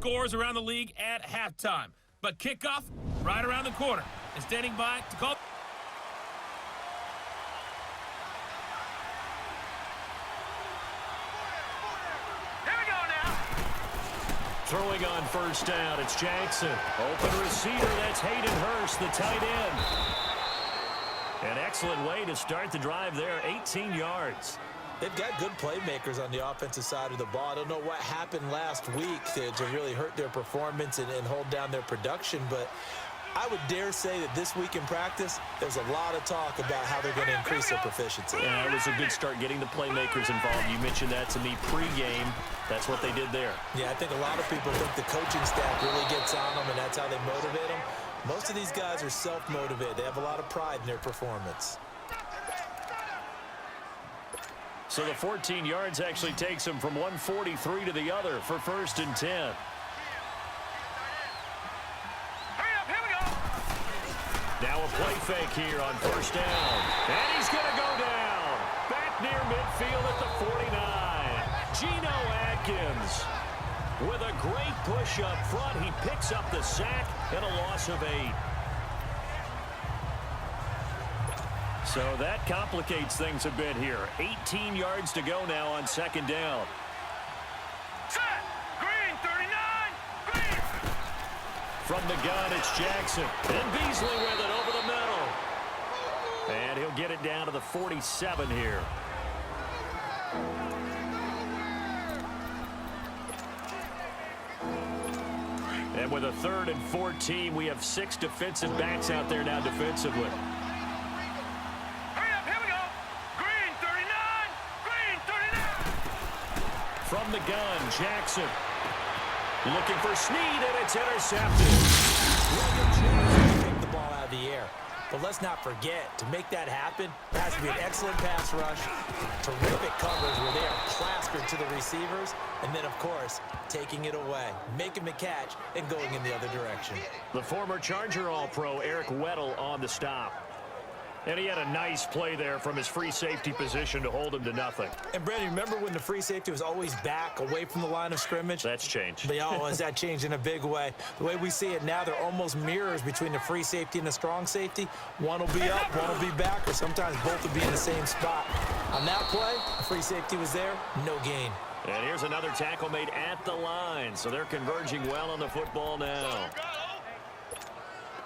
scores around the league at halftime. But kickoff right around the corner. And standing by to call. Throwing on first down, it's Jackson. Open receiver, that's Hayden Hurst, the tight end. An excellent way to start the drive there, 18 yards. They've got good playmakers on the offensive side of the ball. I don't know what happened last week to really hurt their performance and hold down their production, but I would dare say that this week in practice, there's a lot of talk about how they're going to increase their proficiency. Yeah, it was a good start getting the playmakers involved. You mentioned that to me pregame. That's what they did there. Yeah, I think a lot of people think the coaching staff really gets on them, and that's how they motivate them. Most of these guys are self-motivated. They have a lot of pride in their performance. So the 14 yards actually takes them from 143 to the other for 1st and 10. Now a play fake here on first down. And he's going to go down. Back near midfield at the 49. Geno Atkins with a great push up front. He picks up the sack and a loss of 8. So that complicates things a bit here. 18 yards to go now on 2nd down. Set! Green, 39! Green! From the gun, it's Jackson. And Beasley with it over the middle. And he'll get it down to the 47 here. And with a 3rd and 14, we have 6 defensive backs out there now defensively. From the gun, Jackson looking for Snead, and it's intercepted. Take the ball out of the air. But let's not forget, to make that happen, it has to be an excellent pass rush, terrific coverage where they are plastered to the receivers, and then, of course, taking it away, making the catch, and going in the other direction. The former Charger All-Pro Eric Weddle on the stop. And he had a nice play there from his free safety position to hold him to nothing. And, Brandon, remember when the free safety was always back away from the line of scrimmage? That's changed. But, oh, has that changed in a big way? The way we see it now, they're almost mirrors between the free safety and the strong safety. One will be up, one will be back, or sometimes both will be in the same spot. On that play, the free safety was there, no gain. And here's another tackle made at the line, so they're converging well on the football now.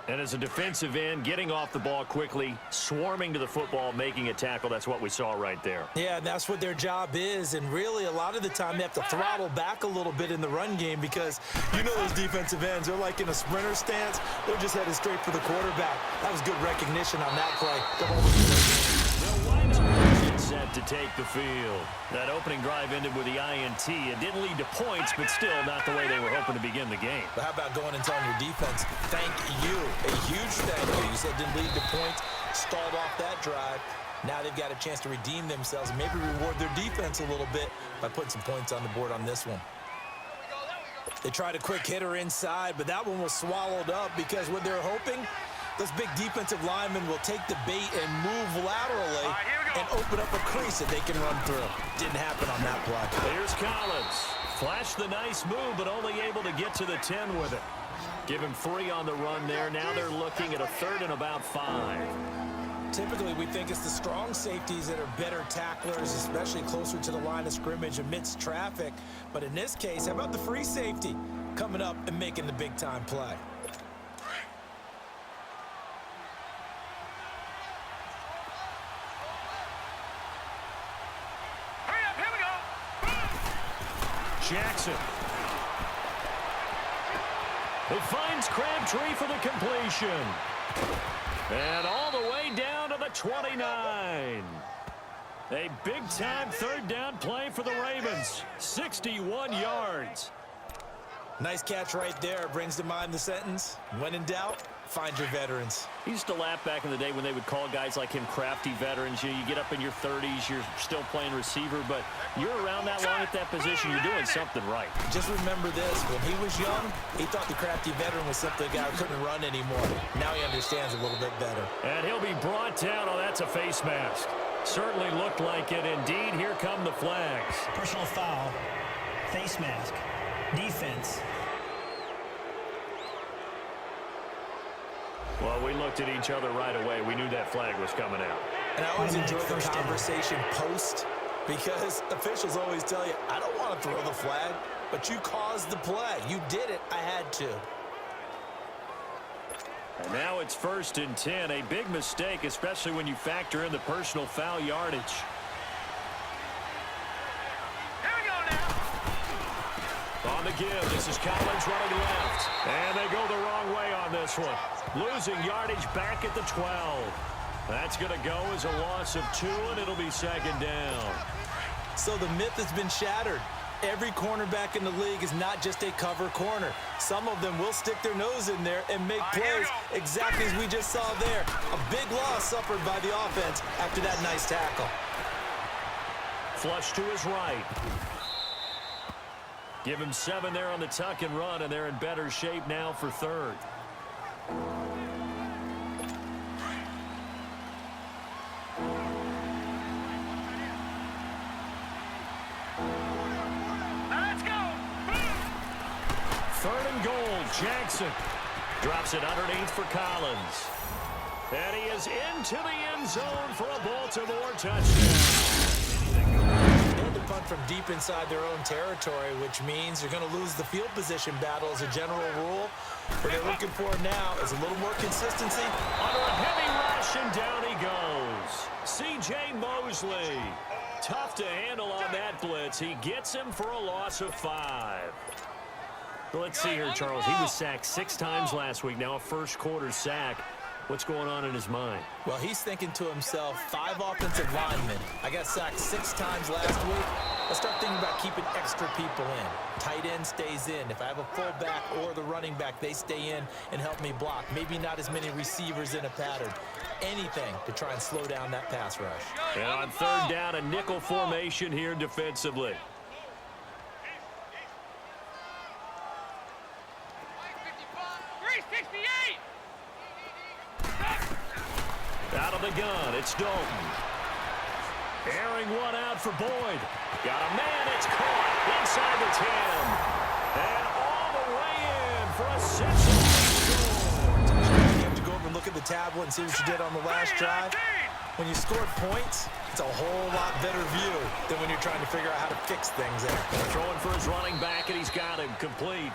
And as a defensive end, getting off the ball quickly, swarming to the football, making a tackle, that's what we saw right there. Yeah, that's what their job is, and really a lot of the time they have to throttle back a little bit in the run game because you know those defensive ends, they're like in a sprinter stance, they're just headed straight for the quarterback. That was good recognition on that play. Set to take the field. That opening drive ended with the INT. It didn't lead to points, but still not the way they were hoping to begin the game. But how about going and telling your defense, thank you, a huge thank you. You said didn't lead to points, stalled off that drive. Now they've got a chance to redeem themselves and maybe reward their defense a little bit by putting some points on the board on this one. They tried a quick hitter inside, but that one was swallowed up because what they're hoping, those big defensive linemen will take the bait and move laterally and open up a crease that they can run through. Didn't happen on that play. Here's Collins. Flashed the nice move, but only able to get to the 10 with it. Give him 3 on the run there. Now they're looking at a 3rd and about 5. Typically, we think it's the strong safeties that are better tacklers, especially closer to the line of scrimmage amidst traffic. But in this case, how about the free safety coming up and making the big-time play? Jackson. He finds Crabtree for the completion. And all the way down to the 29. A big-time 3rd down play for the Ravens. 61 yards. Nice catch right there. Brings to mind the sentence, when in doubt, find your veterans. He used to laugh back in the day when they would call guys like him crafty veterans. You get up in your 30s, you're still playing receiver, but you're around that long at that position, you're doing something right. Just remember this, when he was young, he thought the crafty veteran was simply a guy who couldn't run anymore. Now he understands a little bit better. And he'll be brought down. Oh, that's a face mask. Certainly looked like it. Indeed, here come the flags. Personal foul, face mask, defense, Well, we looked at each other right away. We knew that flag was coming out. And I always enjoy the conversation post, because officials always tell you, I don't want to throw the flag, but you caused the play. You did it. I had to. And now it's 1st and 10. A big mistake, especially when you factor in the personal foul yardage. Here we go now. On the give, this is Collins running left. And they go the wrong way on this one. Losing yardage back at the 12. That's going to go as a loss of 2, and it'll be 2nd down. So the myth has been shattered. Every cornerback in the league is not just a cover corner. Some of them will stick their nose in there and make plays exactly as we just saw there. A big loss suffered by the offense after that nice tackle. Flush to his right. Give him 7 there on the tuck and run, and they're in better shape now for 3rd. Jackson drops it underneath for Collins. And he is into the end zone for a Baltimore touchdown. They had to punt from deep inside their own territory, which means you're going to lose the field position battle as a general rule. What they're looking for now is a little more consistency. Under a heavy rush, and down he goes. C.J. Mosley. Tough to handle on that blitz. He gets him for a loss of 5. Let's see here, Charles. He was sacked 6 times last week. Now a first-quarter sack. What's going on in his mind? Well, he's thinking to himself, 5 offensive linemen. I got sacked 6 times last week. Let's start thinking about keeping extra people in. Tight end stays in. If I have a fullback or the running back, they stay in and help me block. Maybe not as many receivers in a pattern. Anything to try and slow down that pass rush. And on 3rd down, a nickel formation here defensively. Out of the gun, it's Dalton. Airing one out for Boyd. Got a man, it's caught inside the 10. And all the way in for a Cincinnati score. You have to go over and look at the tablet and see what you did on the last drive. When you scored points, it's a whole lot better view than when you're trying to figure out how to fix things there. Throwing for his running back, and he's got him complete.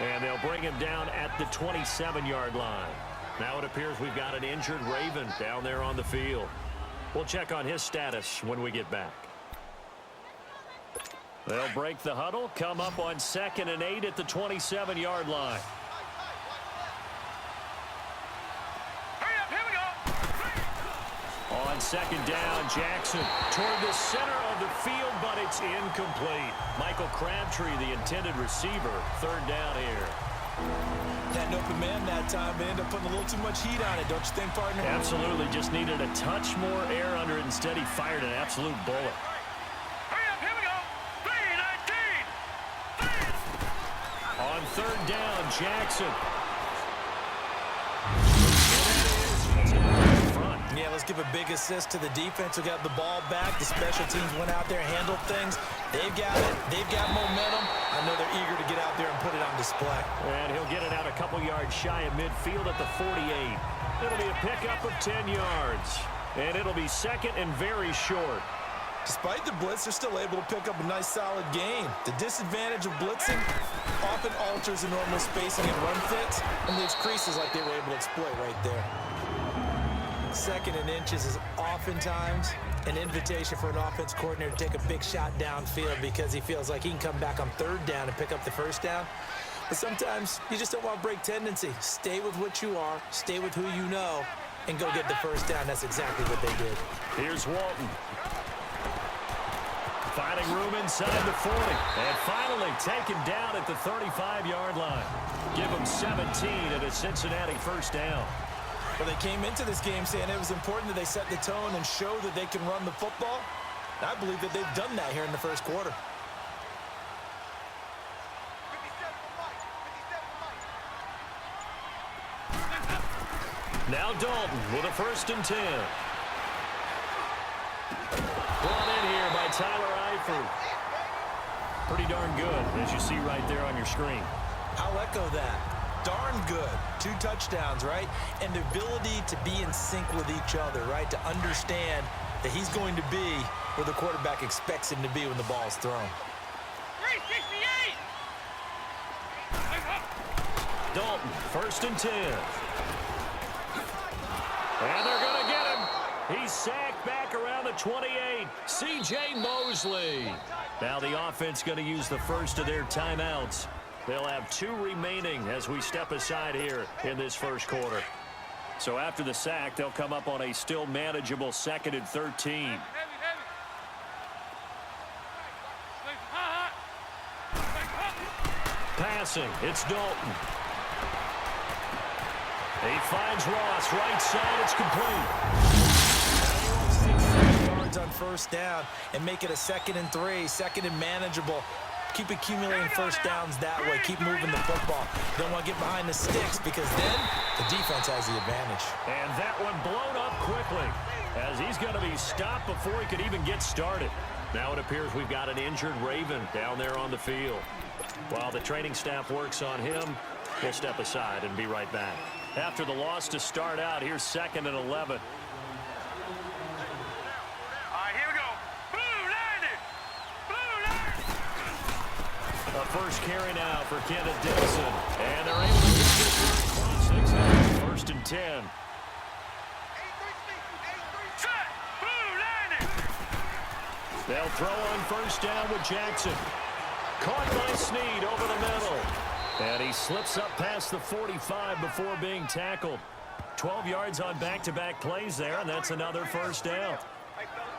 And they'll bring him down at the 27-yard line. Now it appears we've got an injured Raven down there on the field. We'll check on his status when we get back. They'll break the huddle, come up on 2nd and 8 at the 27-yard line. Hurry up, here we go. On 2nd down, Jackson toward the center of the field, but it's incomplete. Michael Crabtree, the intended receiver, 3rd down here. Had an open man that time, but ended up putting a little too much heat on it, don't you think, partner? Absolutely. Just needed a touch more air under it. Instead, he fired an absolute bullet. Hurry up, here we go. 3-19. On 3rd down, Jackson. Yeah, let's give a big assist to the defense who got the ball back. The special teams went out there and handled things. They've got it. They've got momentum. I know they're eager to get out there and put it on display. And he'll get it out a couple yards shy of midfield at the 48. It'll be a pickup of 10 yards. And it'll be 2nd and very short. Despite the blitz, they're still able to pick up a nice, solid gain. The disadvantage of blitzing often alters the normal spacing and run fits and leaves creases like they were able to exploit right there. 2nd and inches is oftentimes an invitation for an offense coordinator to take a big shot downfield because he feels like he can come back on 3rd down and pick up the 1st down. But sometimes you just don't want to break tendency. Stay with what you are, stay with who you know, and go get the 1st down. That's exactly what they did. Here's Walton. Finding room inside the 40. And finally taken down at the 35-yard line. Give them 17 at a Cincinnati 1st down. Well, they came into this game saying it was important that they set the tone and show that they can run the football. And I believe that they've done that here in the 1st quarter. Now Dalton with a 1st and 10. Brought in here by Tyler Eifert. Pretty darn good, as you see right there on your screen. I'll echo that. Darn good. 2 touchdowns, right? And the ability to be in sync with each other, right? To understand that he's going to be where the quarterback expects him to be when the ball is thrown. 368! Dalton, 1st and 10. And they're going to get him. He's sacked back around the 28. C.J. Mosley. Now the offense going to use the first of their timeouts. They'll have 2 remaining as we step aside here in this first quarter. So after the sack, they'll come up on a still manageable 2nd and 13. Passing, it's Dalton. He finds Ross, right side, it's complete. 6 yards on 1st down and make it a 2nd and 3, 2nd and manageable. Keep accumulating 1st downs that way. Keep moving the football. Don't want to get behind the sticks because then the defense has the advantage. And that one blown up quickly as he's going to be stopped before he could even get started. Now it appears we've got an injured Raven down there on the field. While the training staff works on him, we'll step aside and be right back. After the loss to start out, here's 2nd and 11. A first carry now for Kenneth Dixon. And they're able to get this across 6 yards. 1st and 10. They'll throw on 1st down with Jackson. Caught by Snead over the middle. And he slips up past the 45 before being tackled. 12 yards on back-to-back plays there, and that's another 1st down.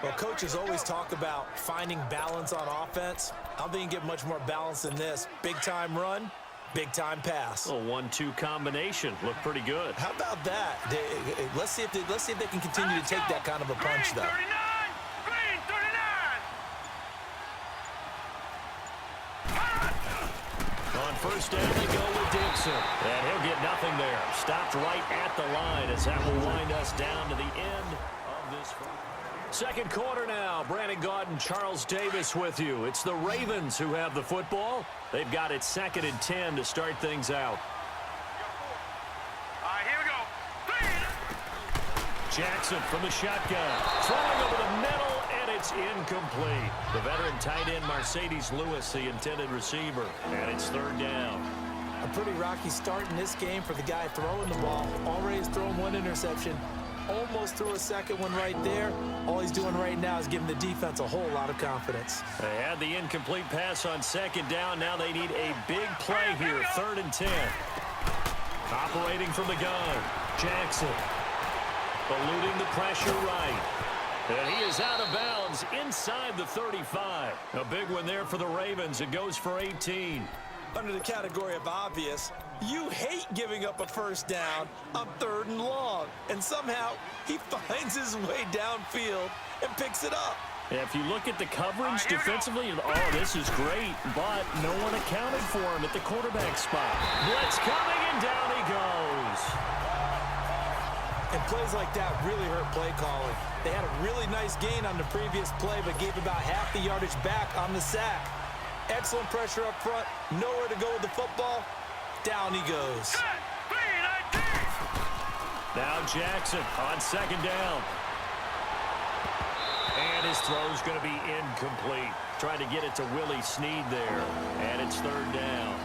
Well, coaches always talk about finding balance on offense. I don't think you can get much more balance than this. Big-time run, big-time pass. A 1-2 combination. Looked pretty good. How about that? Let's see if they can continue to take that kind of a punch, though. On 1st down, they go with Dixon. And he'll get nothing there. Stopped right at the line as that will wind us down to the end of this. 2nd quarter now. Brandon Gaudin, Charles Davis with you. It's the Ravens who have the football. They've got it 2nd and 10 to start things out. All right, here we go. Jackson from the shotgun. Throwing over the middle, and it's incomplete. The veteran tight end Mercedes Lewis, the intended receiver. And it's 3rd down. A pretty rocky start in this game for the guy throwing the ball. Already has thrown 1 interception. Almost threw a 2nd one right there. All he's doing right now is giving the defense a whole lot of confidence. They had the incomplete pass on 2nd down. Now they need a big play here. 3rd and 10. Operating from the gun. Jackson. Eluding the pressure right. And he is out of bounds inside the 35. A big one there for the Ravens. It goes for 18. Under the category of obvious, you hate giving up a 1st down on 3rd and long. And somehow he finds his way downfield and picks it up. If you look at the coverage defensively, oh, this is great, but no one accounted for him at the quarterback spot. Blitz coming, and down he goes. And plays like that really hurt play calling. They had a really nice gain on the previous play, but gave about half the yardage back on the sack. Excellent pressure up front, nowhere to go with the football. Down he goes. Now Jackson on 2nd down. And his throw's going to be incomplete. Trying to get it to Willie Snead there. And it's 3rd down.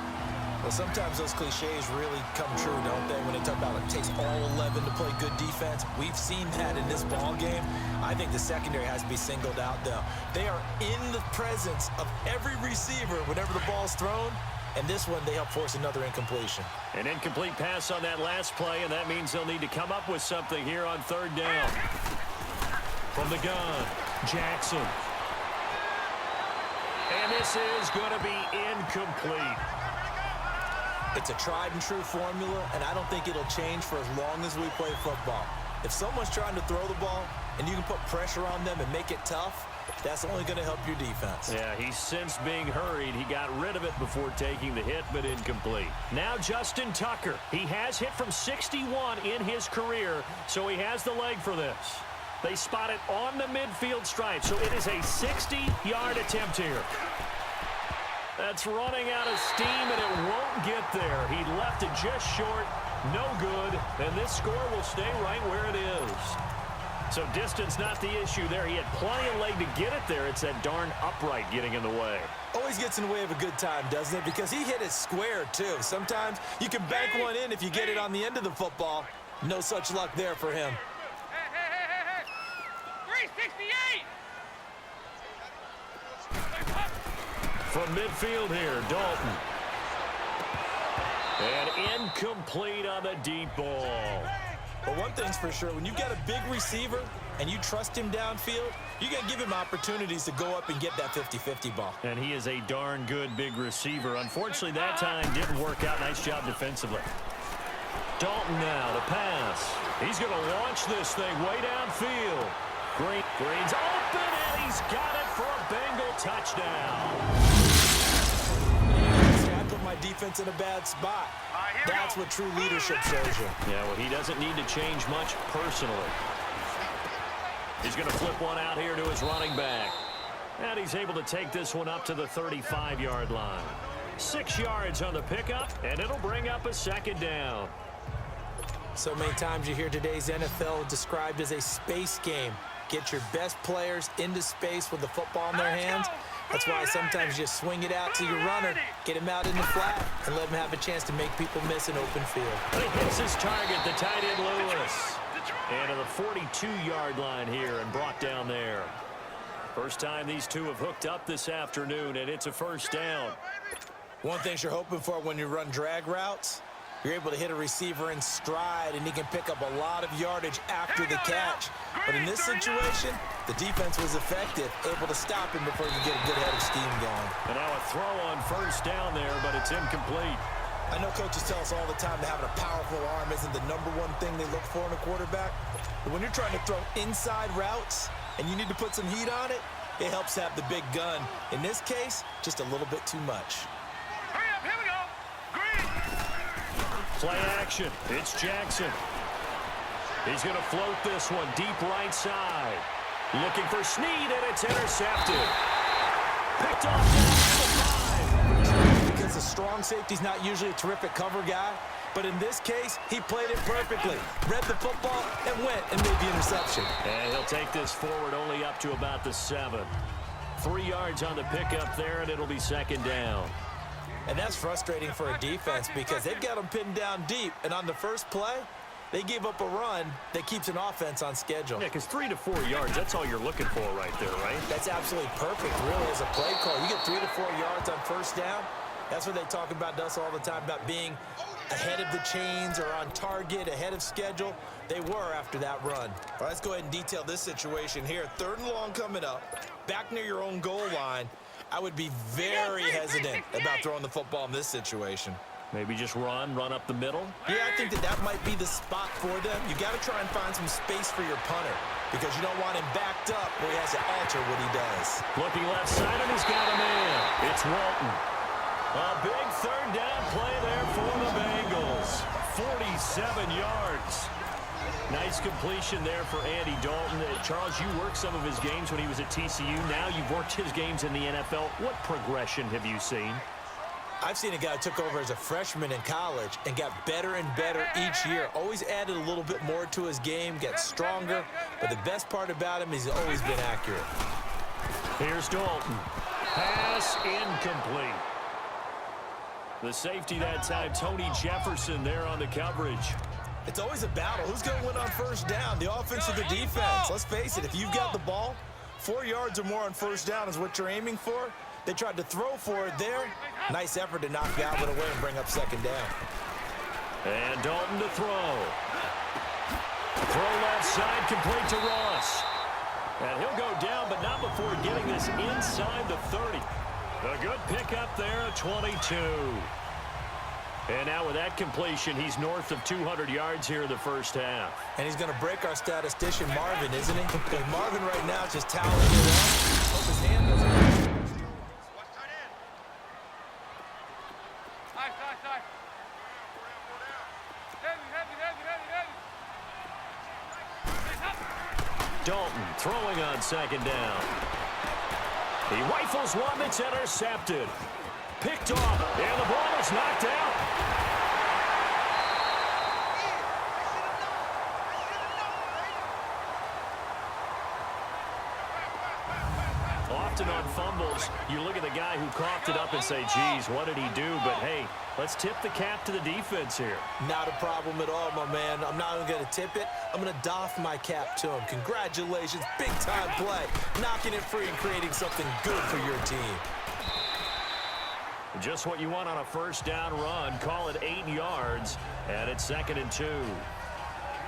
Well, sometimes those cliches really come true, don't they? When they talk about it takes all 11 to play good defense. We've seen that in this ball game. I think the secondary has to be singled out, though. They are in the presence of every receiver whenever the ball's thrown. And this one, they help force another incompletion. An incomplete pass on that last play, and that means they'll need to come up with something here on 3rd down. From the gun, Jackson. And this is going to be incomplete. It's a tried-and-true formula, and I don't think it'll change for as long as we play football. If someone's trying to throw the ball and you can put pressure on them and make it tough, that's only going to help your defense. Yeah, he's since being hurried. He got rid of it before taking the hit, but incomplete. Now Justin Tucker. He has hit from 61 in his career, so he has the leg for this. They spot it on the midfield stripe, so it is a 60-yard attempt here. That's running out of steam, and it won't get there. He left it just short. No good. And this score will stay right where it is. So distance not the issue there. He had plenty of leg to get it there. It's that darn upright getting in the way. Always gets in the way of a good time, doesn't it? Because he hit it square, too. Sometimes you can bank one in if you get it on the end of the football. No such luck there for him. Hey. 368! From midfield here, Dalton. And incomplete on the deep ball. But one thing's for sure, when you've got a big receiver and you trust him downfield, you got to give him opportunities to go up and get that 50-50 ball. And he is a darn good big receiver. Unfortunately, that time didn't work out. Nice job defensively. Dalton now to pass. He's going to launch this thing way downfield. Green's open, and he's got it for a Bengal touchdown. I put my defense in a bad spot. That's what true leadership shows you. Yeah, well, he doesn't need to change much personally. He's going to flip one out here to his running back. And he's able to take this one up to the 35-yard line. 6 yards on the pickup, and it'll bring up a second down. So many times you hear today's NFL described as a space game. Get your best players into space with the football in their hands. That's why sometimes you swing it out to your runner, get him out in the flat, and let him have a chance to make people miss an open field. He hits his target, the tight end Lewis. And to the 42-yard line here and brought down there. First time these two have hooked up this afternoon, and it's a first down. One thing you're hoping for when you run drag routes, you're able to hit a receiver in stride, and he can pick up a lot of yardage after the catch. But in this situation, the defense was effective, able to stop him before you get a good head of steam going. And now a throw on first down there, but it's incomplete. I know coaches tell us all the time that having a powerful arm isn't the #1 thing they look for in a quarterback. But when you're trying to throw inside routes and you need to put some heat on it, it helps to have the big gun. In this case, just a little bit too much. Hurry up, here we go. Green! Play action. It's Jackson. He's going to float this one deep right side. Looking for Snead, and it's intercepted. Picked off down the 5. Because the strong safety's not usually a terrific cover guy, but in this case, he played it perfectly. Read the football and went and made the interception. And he'll take this forward only up to about the 7. 3 yards on the pickup there, and it'll be second down. And that's frustrating for a defense because they've got them pinned down deep, and on the first play, they gave up a run that keeps an offense on schedule. Yeah, because 3 to 4 yards, that's all you're looking for right there, right? That's absolutely perfect, really, as a play call. You get 3 to 4 yards on first down. That's what they talk about to us all the time, about being ahead of the chains or on target, ahead of schedule. They were after that run. All right, let's go ahead and detail this situation here. 3rd and long coming up, back near your own goal line. I would be very hesitant about throwing the football in this situation. Maybe just run up the middle. Yeah, I think that might be the spot for them. You got to try and find some space for your punter because you don't want him backed up where he has to alter what he does. Looking left side, and he's got a man. It's Walton. A big 3rd down play there for the Bengals. 47 yards. Nice completion there for Andy Dalton. Charles, you worked some of his games when he was at TCU. Now you've worked his games in the NFL. What progression have you seen? I've seen a guy who took over as a freshman in college and got better and better each year. Always added a little bit more to his game, got stronger. But the best part about him is he's always been accurate. Here's Dalton. Pass incomplete. The safety that time, Tony Jefferson there on the coverage. It's always a battle. Who's going to win on first down, the offense or the defense? Let's face it, if you've got the ball, 4 yards or more on first down is what you're aiming for. They tried to throw for it there. Nice effort to knock Galvin away and bring up second down. And Dalton to throw. Throw left side, complete to Ross. And he'll go down, but not before getting this inside the 30. A good pickup there at 22. And now with that completion, he's north of 200 yards here in the first half. And he's going to break our statistician, Marvin, isn't he? Because Marvin right now is just toweling it up. Hope his hand doesn't... Dalton throwing on second down. He rifles one that's intercepted. picked off, and the ball is knocked out. Often on fumbles, you look at the guy who coughed it up and say, geez, what did he do? But, hey, let's tip the cap to the defense here. Not a problem at all, my man. I'm not even going to tip it. I'm going to doff my cap to him. Congratulations. Big-time play. Knocking it free and creating something good for your team. Just what you want on a first down run. Call it 8 yards, and it's 2nd and 2.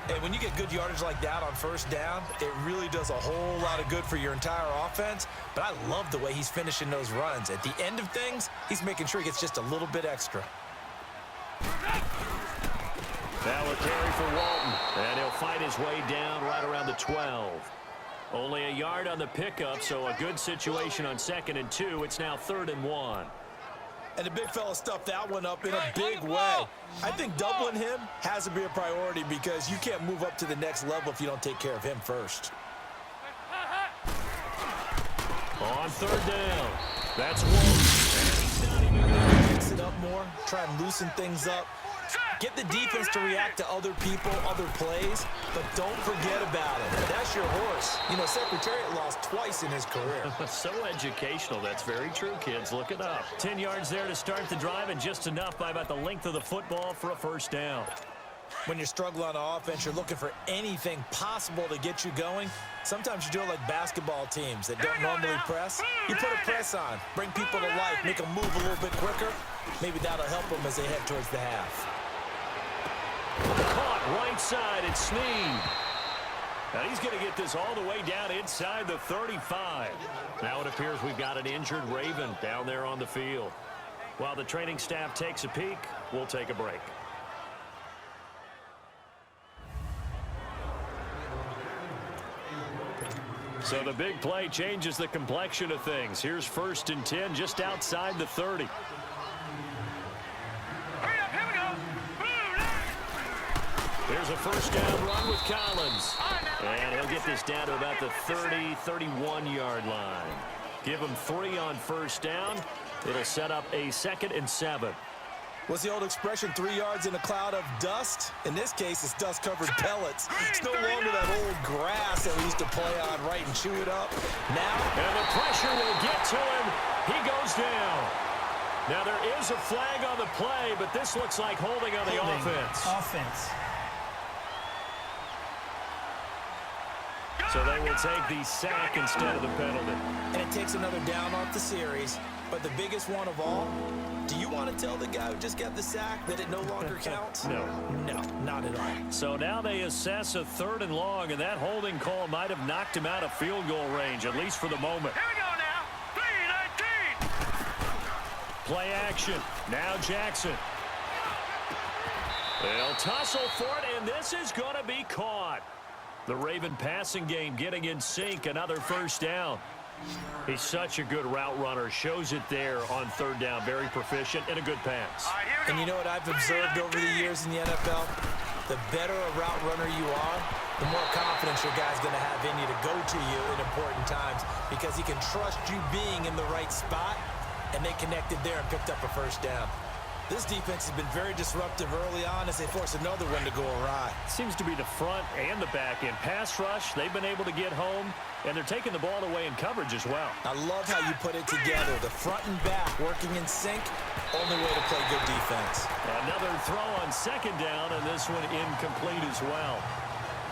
Hey, when you get good yardage like that on first down, it really does a whole lot of good for your entire offense. But I love the way he's finishing those runs. At the end of things, he's making sure he gets just a little bit extra. Now a carry for Walton, and he'll fight his way down right around the 12. Only a yard on the pickup, so a good situation on 2nd and 2. It's now 3rd and 1. And the big fella stuffed that one up in a big way. I think doubling him has to be a priority because you can't move up to the next level if you don't take care of him first. On 3rd down, that's Walton. Mix it up more, try and loosen things up. Get the defense to react to other people, other plays, but don't forget about it. That's your horse. You know, Secretariat lost twice in his career. So educational. That's very true, kids. Look it up. 10 yards there to start the drive, and just enough by about the length of the football for a first down. When you're struggling on offense, you're looking for anything possible to get you going. Sometimes you do it like basketball teams that don't normally press. You put a press on, bring people to life, make them move a little bit quicker. Maybe that'll help them as they head towards the half. Caught right side, it's Snead. Now he's going to get this all the way down inside the 35. Now it appears we've got an injured Raven down there on the field. While the training staff takes a peek, we'll take a break. So the big play changes the complexion of things. Here's 1st and 10 just outside the 30. Here's a first down run with Collins. And he'll get this down to about the 30, 31-yard line. Give him 3 on first down. It'll set up a 2nd and 7. What's the old expression, 3 yards in a cloud of dust? In this case, it's dust-covered pellets. It's no longer that old grass that we used to play on, right, and chew it up. Now, and the pressure will get to him. He goes down. Now there is a flag on the play, but this looks like holding on the offense. So they will take the sack instead of the penalty. And it takes another down off the series. But the biggest one of all, do you want to tell the guy who just got the sack that it no longer counts? No. No, not at all. So now they assess a 3rd and long, and that holding call might have knocked him out of field goal range, at least for the moment. Here we go now. 3-19. Play action. Now Jackson. They'll tussle for it, and this is going to be caught. The Raven passing game getting in sync. Another first down. He's such a good route runner. Shows it there on 3rd down. Very proficient and a good pass. And you know what I've observed over the years in the NFL? The better a route runner you are, the more confidence your guy's going to have in you to go to you in important times because he can trust you being in the right spot, and they connected there and picked up a first down. This defense has been very disruptive early on as they force another one to go awry. Seems to be the front and the back end. Pass rush, they've been able to get home, and they're taking the ball away in coverage as well. I love how you put it together. The front and back working in sync, only way to play good defense. Another throw on 2nd down, and this one incomplete as well.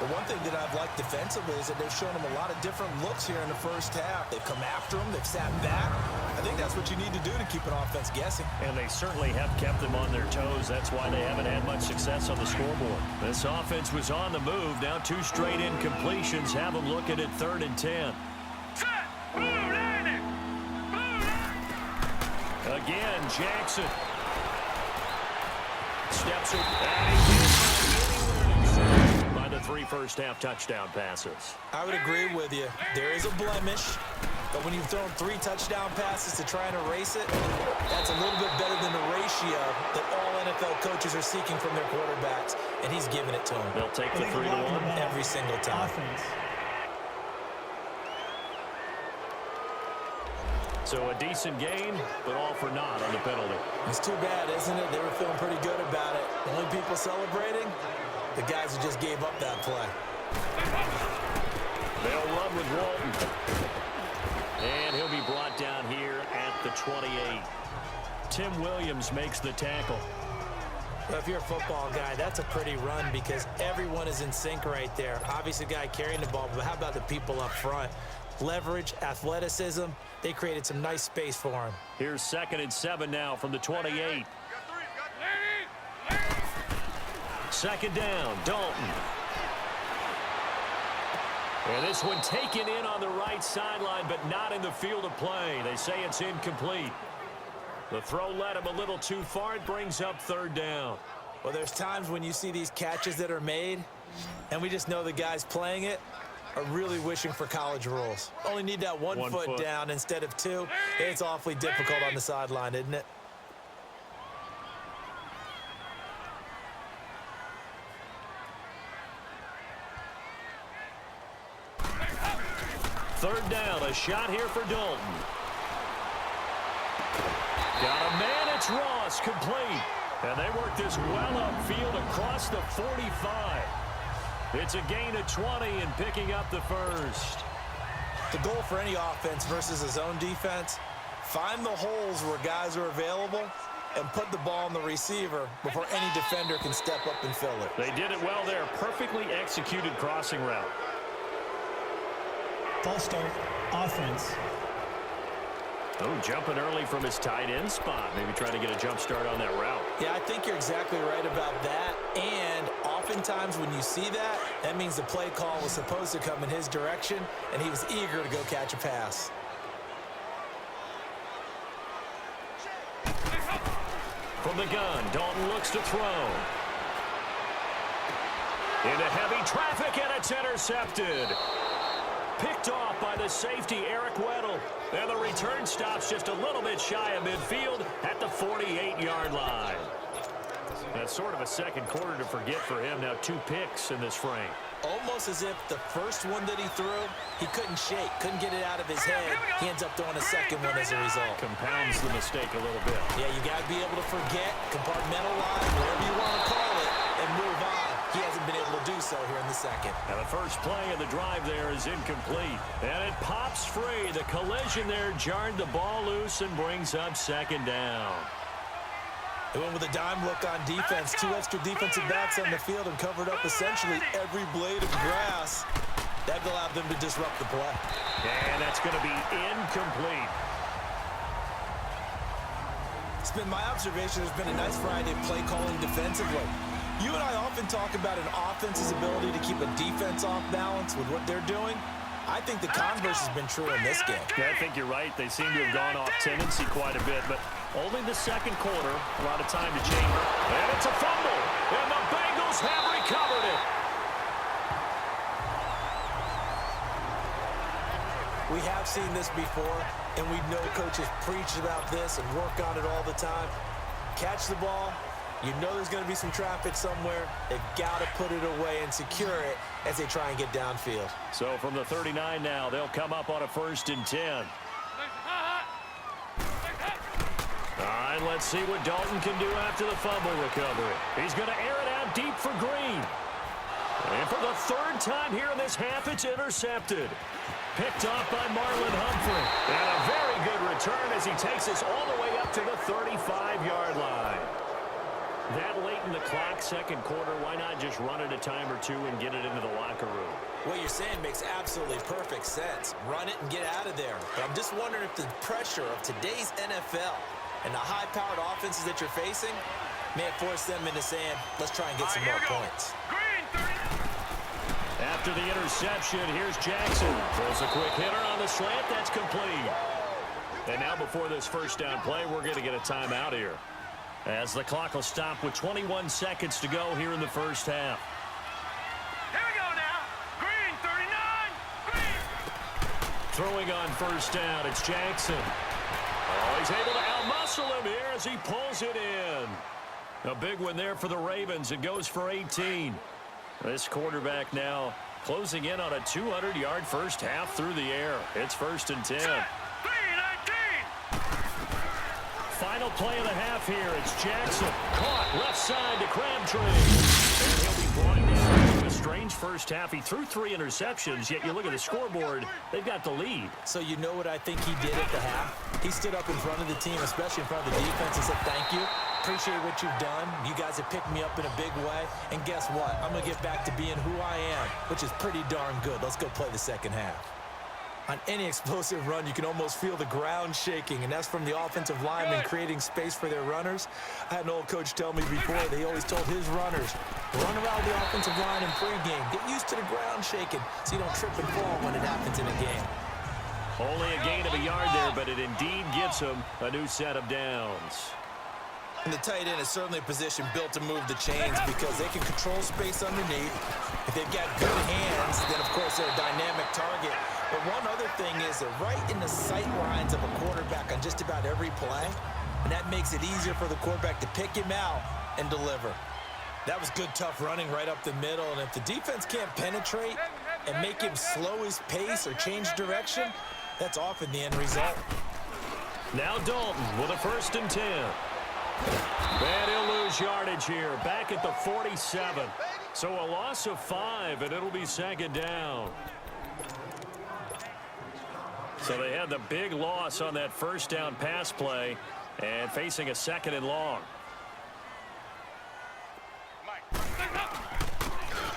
The one thing that I've liked defensively is that they've shown them a lot of different looks here in the first half. They've come after them. They've sat back. I think that's what you need to do to keep an offense guessing. And they certainly have kept them on their toes. That's why they haven't had much success on the scoreboard. This offense was on the move. Now 2 straight incompletions have them looking at 3rd and 10. Again, Jackson. Steps it. By the 3 first-half touchdown passes. I would agree with you. There is a blemish. But when you've thrown 3 touchdown passes to try and erase it, that's a little bit better than the ratio that all NFL coaches are seeking from their quarterbacks, and he's giving it to them. They'll take the 3-1 every single time. Offense. So So a decent gain, but all for naught on the penalty. It's too bad, isn't it? They were feeling pretty good about it. The only people celebrating, the guys who just gave up that play. They'll run with Walton. And he'll be brought down here at the 28. Tim Williams makes the tackle. Well, if you're a football guy, that's a pretty run because everyone is in sync right there. Obviously, the guy carrying the ball, but how about the people up front? Leverage, athleticism, they created some nice space for him. Here's 2nd and 7 now from the 28. 2nd down, Dalton. And this one taken in on the right sideline, but not in the field of play. They say it's incomplete. The throw led him a little too far. It brings up 3rd down. Well, there's times when you see these catches that are made, and we just know the guys playing it are really wishing for college rules. Only need that one foot down instead of 2. It's awfully difficult on the sideline, isn't it? Third down, a shot here for Dalton. Got a man, it's Ross, complete. And they work this well upfield across the 45. It's a gain of 20 and picking up the first. The goal for any offense versus a zone defense, find the holes where guys are available and put the ball on the receiver before any defender can step up and fill it. They did it well there. Perfectly executed crossing route. False start, offense. Oh, jumping early from his tight end spot. Maybe trying to get a jump start on that route. Yeah, I think you're exactly right about that. And oftentimes when you see that, that means the play call was supposed to come in his direction, and he was eager to go catch a pass. From the gun, Dalton looks to throw. Into heavy traffic, and it's intercepted. Picked off by the safety, Eric Weddle. And the return stops just a little bit shy of midfield at the 48-yard line. That's sort of a second quarter to forget for him. Now 2 picks in this frame. Almost as if the first one that he threw, he couldn't shake, couldn't get it out of his head. He ends up throwing a second one as a result. Compounds the mistake a little bit. Yeah, you got to be able to forget, compartmentalize, whatever you want to call it, and move on. He hasn't been able to do so here in the second. Now the first play of the drive there is incomplete. And it pops free. The collision there jarred the ball loose and brings up 2nd down. They went with a dime look on defense. 2 extra defensive backs on the field and covered up essentially every blade of grass. That allowed them to disrupt the play. And that's going to be incomplete. It's been my observation there's been a nice variety of play calling defensively. You and I often talk about an offense's ability to keep a defense off balance with what they're doing. I think the converse has been true in this game. Yeah, I think you're right. They seem to have gone off tendency quite a bit, but only the second quarter. A lot of time to change. And it's a fumble, and the Bengals have recovered it. We have seen this before, and we know coaches preach about this and work on it all the time. Catch the ball. You know there's going to be some traffic somewhere. They've got to put it away and secure it as they try and get downfield. So from the 39 now, they'll come up on a 1st and 10. All right, let's see what Dalton can do after the fumble recovery. He's going to air it out deep for Green. And for the 3rd time here in this half, it's intercepted. Picked off by Marlon Humphrey. And a very good return as he takes us all the way up to the 35-yard line. That late in the clock, second quarter, why not just run it a time or 2 and get it into the locker room? What you're saying makes absolutely perfect sense. Run it and get out of there. But I'm just wondering if the pressure of today's NFL and the high-powered offenses that you're facing may have forced them into saying, let's try and get some more points. After the interception, here's Jackson. Pulls a quick hitter on the slant. That's complete. And now before this first down play, we're going to get a timeout here, as the clock will stop with 21 seconds to go here in the first half. Here we go now. Green, 39. Green. Throwing on first down, it's Jackson. Oh, he's able to outmuscle him here as he pulls it in. A big one there for the Ravens. It goes for 18. This quarterback now closing in on a 200-yard first half through the air. It's 1st and 10. 3-19. final play of the half here. It's Jackson. Caught left side to Crabtree. And he'll be brought down. A strange first half. He threw 3 interceptions, yet you look at the scoreboard, they've got the lead. So you know what I think he did at the half? He stood up in front of the team, especially in front of the defense, and said, thank you. Appreciate what you've done. You guys have picked me up in a big way. And guess what? I'm going to get back to being who I am, which is pretty darn good. Let's go play the second half. On any explosive run, you can almost feel the ground shaking, and that's from the offensive linemen creating space for their runners. I had an old coach tell me before, they always told his runners, run around the offensive line in pregame. Get used to the ground shaking so you don't trip and fall when it happens in a game. Only a gain of a yard there, but it indeed gets them a new set of downs. And the tight end is certainly a position built to move the chains because they can control space underneath. If they've got good hands, then of course they're a dynamic target. But one other thing is they're right in the sight lines of a quarterback on just about every play. And that makes it easier for the quarterback to pick him out and deliver. That was good, tough running right up the middle. And if the defense can't penetrate and make him slow his pace or change direction, that's often the end result. Now Dalton with a 1st and 10. And he'll lose yardage here, back at the 47. So a loss of 5, and it'll be 2nd down. So they had the big loss on that 1st down pass play and facing a 2nd and long.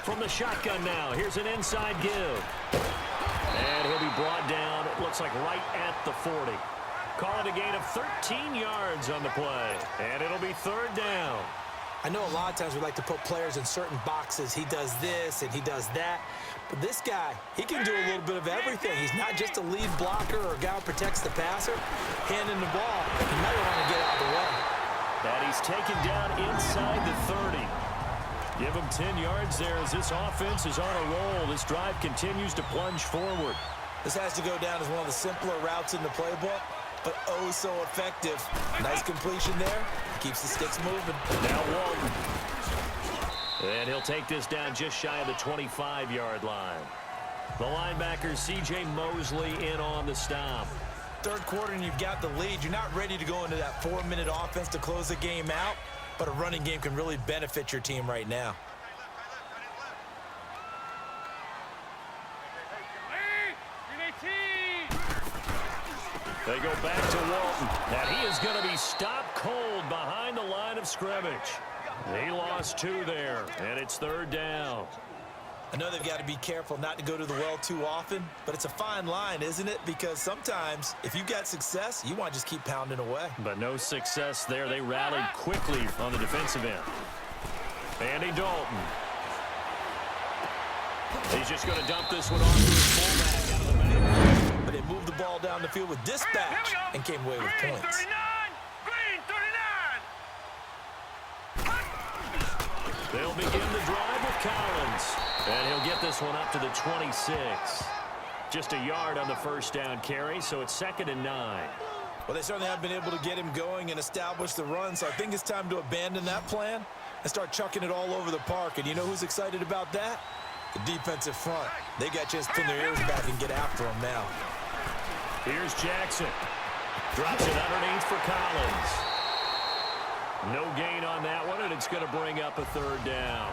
From the shotgun now, here's an inside give. And he'll be brought down, it looks like right at the 40. Call it a gain of 13 yards on the play. And it'll be 3rd down. I know a lot of times we like to put players in certain boxes. He does this and he does that. But this guy, he can do a little bit of everything. He's not just a lead blocker or a guy who protects the passer. Handing the ball, he might want to get out of the way. And he's taken down inside the 30. Give him 10 yards there as this offense is on a roll. This drive continues to plunge forward. This has to go down as one of the simpler routes in the playbook, but oh so effective. Nice completion there. Keeps the sticks moving. Now Walton. And he'll take this down just shy of the 25-yard line. The linebacker, C.J. Mosley, in on the stop. 3rd quarter and you've got the lead. You're not ready to go into that 4-minute offense to close the game out, but a running game can really benefit your team right now. They go back to Walton. And he is going to be stopped cold behind the line of scrimmage. He lost 2 there, and it's 3rd down. I know they've got to be careful not to go to the well too often, but it's a fine line, isn't it? Because sometimes, if you've got success, you want to just keep pounding away. But no success there. They rallied quickly on the defensive end. Andy Dalton. He's just going to dump this one off to his fullback out of the back. But they moved the ball down the field with dispatch and came away with Green, points. 39! Green, 39! They'll begin the drive with Collins. And he'll get this one up to the 26. Just a yard on the 1st down carry, so it's 2nd and 9. Well, they certainly have been able to get him going and establish the run, so I think it's time to abandon that plan and start chucking it all over the park. And you know who's excited about that? The defensive front. They got a chance to pin their ears back and get after him now. Here's Jackson. Drops it underneath for Collins. No gain on that one, and it's going to bring up a 3rd down.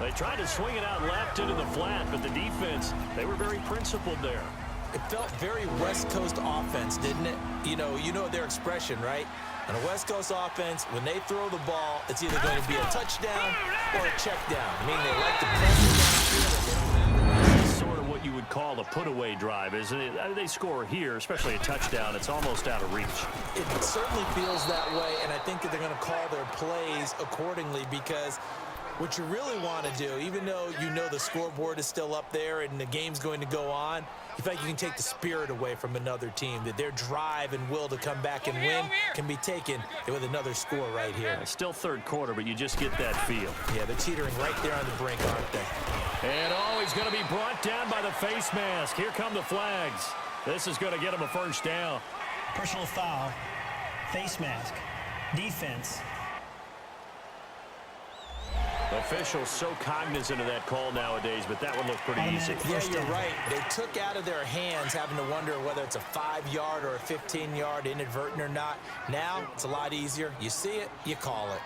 They tried to swing it out left into the flat, but the defense, they were very principled there. It felt very West Coast offense, didn't it? You know their expression, right? On a West Coast offense, when they throw the ball, it's either going to be a touchdown or a check down. I mean, they like to press it downfield. This is sort of what you would call a put-away drive, isn't it? I mean, they score here, especially a touchdown. It's almost out of reach. It certainly feels that way, and I think that they're going to call their plays accordingly because what you really want to do, even though you know the scoreboard is still up there and the game's going to go on, you feel like you can take the spirit away from another team, that their drive and will to come back and win can be taken with another score right here. Still 3rd quarter, but you just get that feel. Yeah, they're teetering right there on the brink, aren't they? And he's going to be brought down by the face mask. Here come the flags. This is going to get him a 1st down. Personal foul, face mask, defense. Officials so cognizant of that call nowadays, but that one looked pretty easy. Automatic Yeah, first you're down. right. They took out of their hands having to wonder whether it's a 5-yard or a 15-yard inadvertent or not. Now, it's a lot easier. You see it, you call it.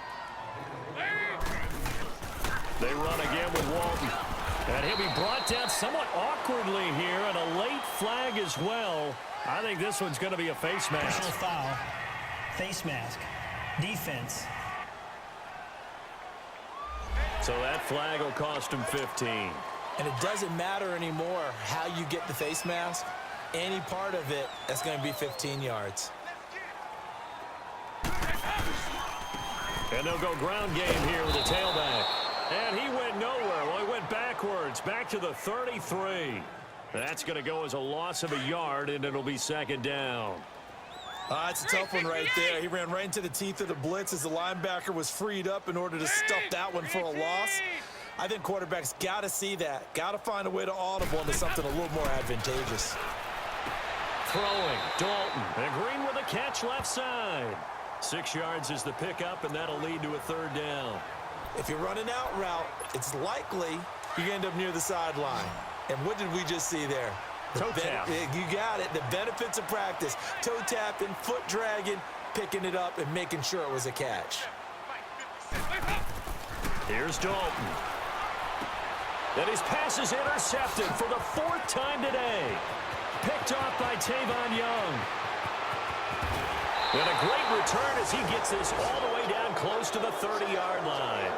They run again with Walton. And he'll be brought down somewhat awkwardly here, and a late flag as well. I think this one's going to be a face mask. Personal foul. Face mask. Defense. So that flag will cost him 15. And it doesn't matter anymore how you get the face mask. Any part of it, that's going to be 15 yards. And they'll go ground game here with the tailback. And he went nowhere. Well, he went backwards, back to the 33. That's going to go as a loss of a yard, and it'll be second down. That's a tough one right there. He ran right into the teeth of the blitz as the linebacker was freed up in order to stuff that one for a loss. I think quarterbacks got to see that. Got to find a way to audible into something a little more advantageous. Throwing, Dalton, and Green with a catch left side. 6 yards is the pickup, and that'll lead to a third down. If you're running out route, it's likely you end up near the sideline. And what did we just see there? Toe tap. You got it. The benefits of practice. Toe tapping, foot dragging, picking it up, and making sure it was a catch. Here's Dalton. And his pass is intercepted for the 4th time today. Picked off by Tavon Young. And a great return as he gets this all the way down close to the 30-yard line.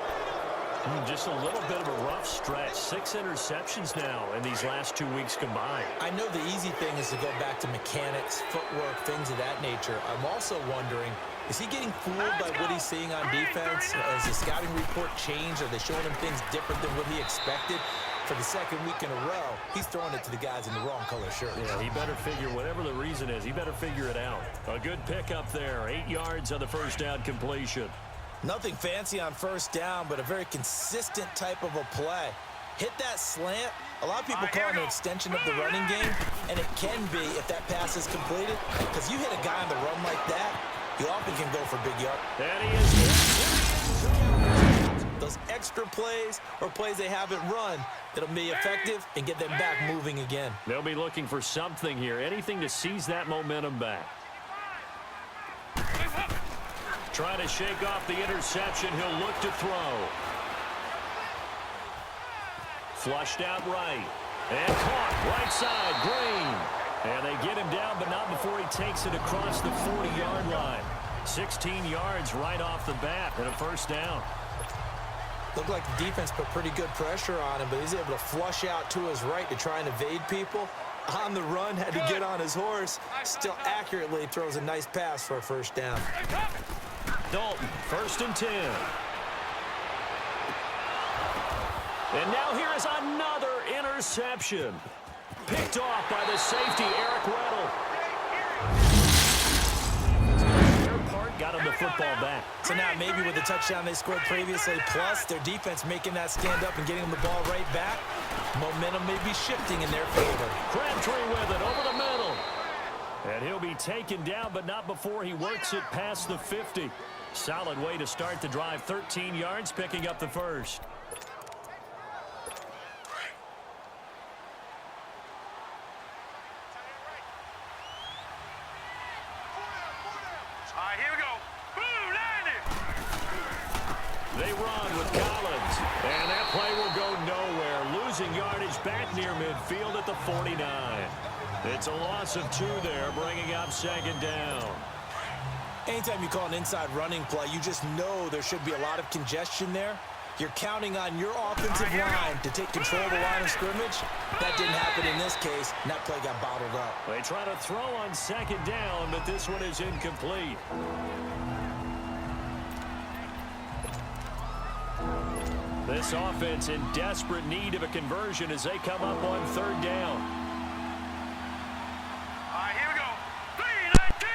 Just a little bit of a rough stretch. 6 interceptions now in these last 2 weeks combined. I know the easy thing is to go back to mechanics, footwork, things of that nature. I'm also wondering, is he getting fooled by what he's seeing on defense? Has the scouting report changed? Are they showing him things different than what he expected? For the second week in a row, he's throwing it to the guys in the wrong color shirts. Yeah, he better figure, whatever the reason is, he better figure it out. A good pickup there. 8 yards on the first down completion. Nothing fancy on first down, but a very consistent type of a play. Hit that slant. A lot of people call it an extension of the running game, and it can be if that pass is completed. Because you hit a guy on the run like that, you often can go for big yards. And he is. Those extra plays or plays they haven't run that'll be effective and get them back moving again. They'll be looking for something here, anything to seize that momentum back. Trying to shake off the interception. He'll look to throw. Flushed out right. And caught right side, Green. And they get him down, but not before he takes it across the 40-yard line. 16 yards right off the bat and a first down. Looked like the defense put pretty good pressure on him, but he's able to flush out to his right to try and evade people. On the run, had to get on his horse. Still accurately throws a nice pass for a first down. Dalton, 1st and 10. And now here is another interception. Picked off by the safety, Eric Weddle. Got him the football back. So now maybe with the touchdown they scored previously, plus their defense making that stand up and getting them the ball right back, momentum may be shifting in their favor. Crabtree with it over the middle. And he'll be taken down, but not before he works it past the 50. Solid way to start the drive. 13 yards, picking up the first. All right, here we go. Boom, landed. They run with Collins. And that play will go nowhere. Losing yardage back near midfield at the 49. It's a loss of 2 there, bringing up second down. Anytime you call an inside running play, you just know there should be a lot of congestion there. You're counting on your offensive line to take control of the line of scrimmage. That didn't happen in this case, and that play got bottled up. They try to throw on second down, but this one is incomplete. This offense in desperate need of a conversion as they come up on 3rd down. All right, here we go. 3-19.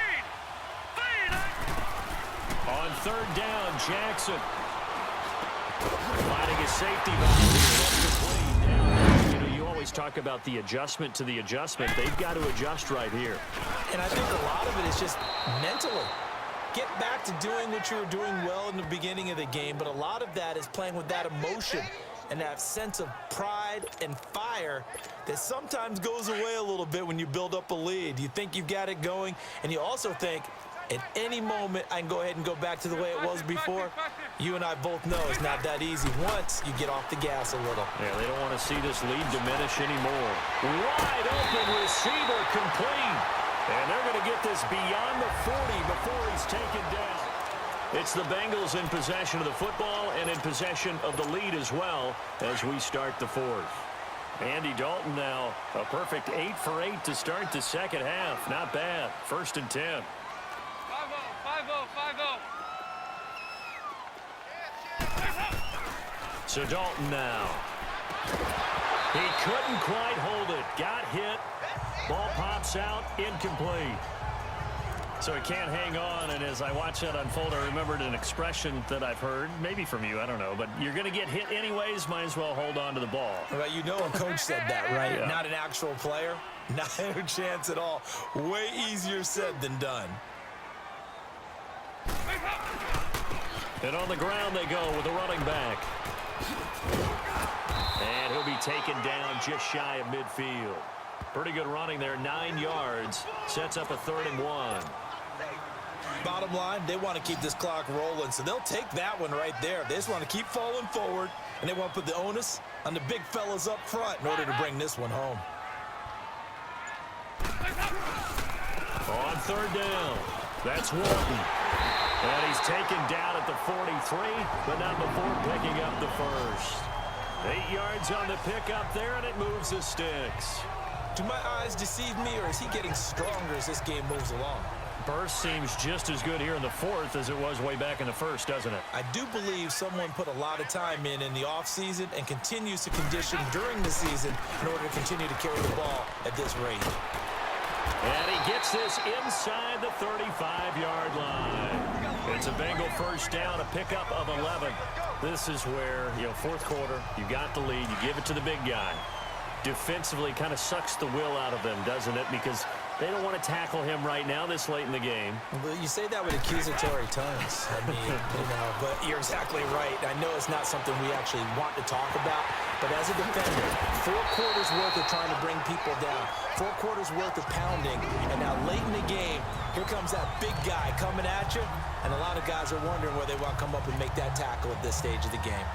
3-19. On 3rd down, Jackson. Finding his safety valve here. You know, you always talk about the adjustment to the adjustment. They've got to adjust right here. And I think a lot of it is just mentally. get back to doing what you were doing well in the beginning of the game, but a lot of that is playing with that emotion and that sense of pride and fire that sometimes goes away a little bit when you build up a lead. You think you've got it going, and you also think, at any moment, I can go ahead and go back to the way it was before. You and I both know it's not that easy once you get off the gas a little. Yeah, they don't want to see this lead diminish anymore. Wide open receiver complete. And they're going to get this beyond the 40 before he's taken down. It's the Bengals in possession of the football and in possession of the lead as well as we start the fourth. Andy Dalton now a perfect 8 for 8 to start the second half. Not bad. 1st and 10. 5-0, 5-0, 5-0. So Dalton now. He couldn't quite hold it. Got hit. Ball pops out. Incomplete. So he can't hang on, and as I watch that unfold, I remembered an expression that I've heard, maybe from you, I don't know, but you're going to get hit anyways, might as well hold on to the ball. Well, you know a coach said that, right? Yeah. Not an actual player. Not a chance at all. Way easier said than done. And on the ground they go with a running back. And he'll be taken down just shy of midfield. Pretty good running there, 9 yards. Sets up a 3rd and 1. Bottom line, they want to keep this clock rolling, so they'll take that one right there. They just want to keep falling forward, and they want to put the onus on the big fellas up front in order to bring this one home. On 3rd down, that's Walton. And he's taken down at the 43, but not before picking up the first. 8 yards on the pickup there, and it moves the sticks. Do my eyes deceive me, or is he getting stronger as this game moves along? Burst seems just as good here in the 4th as it was way back in the 1st, doesn't it? I do believe someone put a lot of time in the offseason and continues to condition during the season in order to continue to carry the ball at this rate. And he gets this inside the 35-yard line. It's a Bengal first down, a pickup of 11. This is where, 4th quarter, you got the lead, you give it to the big guy. Defensively kind of sucks the will out of them, doesn't it? Because they don't want to tackle him right now this late in the game. Well, you say that with accusatory tones. I mean, but you're exactly right. I know it's not something we actually want to talk about, but as a defender, 4 quarters worth of trying to bring people down, 4 quarters worth of pounding, and now late in the game, here comes that big guy coming at you, and a lot of guys are wondering where they want to come up and make that tackle at this stage of the game.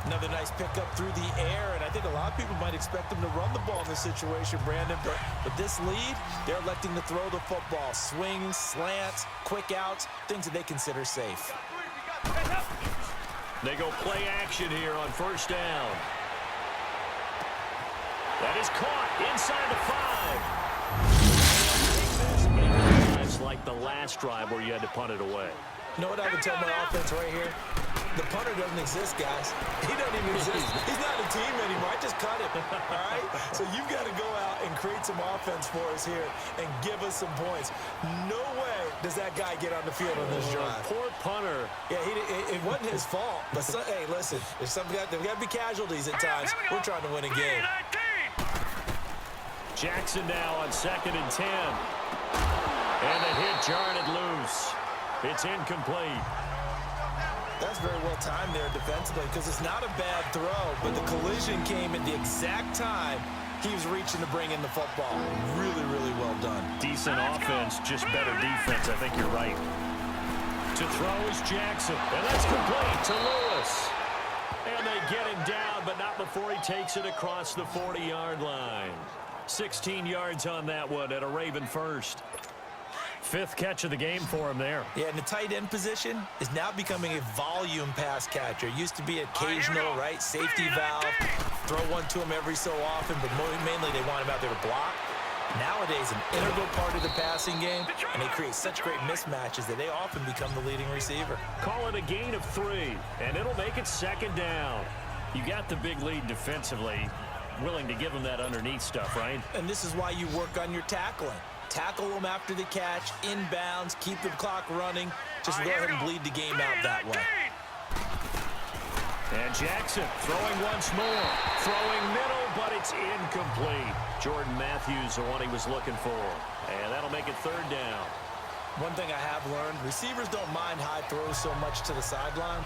Another nice pickup through the air, and I think a lot of people might expect them to run the ball in this situation, Brandon, but with this lead, they're electing to throw the football. Swings, slants, quick outs, things that they consider safe. They go play action here on 1st down. That is caught inside the 5. It's like the last drive where you had to punt it away. You know what I would tell my offense right here? The punter doesn't exist, guys. He doesn't even exist. He's not a team anymore. I just cut him, all right? So you've got to go out and create some offense for us here and give us some points. No way does that guy get on the field on this drive. Poor punter. Yeah, it wasn't his fault. But, hey, listen, there's got to be casualties at times. We're trying to win a game. Jackson now on 2nd and 10. And the hit jarred it loose. It's incomplete. That's very well timed there defensively because it's not a bad throw, but the collision came at the exact time he was reaching to bring in the football. Really, really well done. Decent offense, just better defense. I think you're right. To throw is Jackson, and that's complete to Lewis. And they get him down, but not before he takes it across the 40-yard line. 16 yards on that one at a Raven first. 5th catch of the game for him there. Yeah, and the tight end position is now becoming a volume pass catcher. Used to be occasional, right? Safety valve. Throw one to him every so often, but mainly they want him out there to block. Nowadays, an integral part of the passing game, and they create such great mismatches that they often become the leading receiver. Call it a gain of 3, and it'll make it 2nd down. You got the big lead defensively. Willing to give him that underneath stuff, right? And this is why you work on your tackling. Tackle them after the catch, inbounds, keep the clock running. Just go ahead and bleed the game out that way. And Jackson throwing once more. Throwing middle, but it's incomplete. Jordan Matthews, the one he was looking for. And that'll make it 3rd down. One thing I have learned, receivers don't mind high throws so much to the sideline,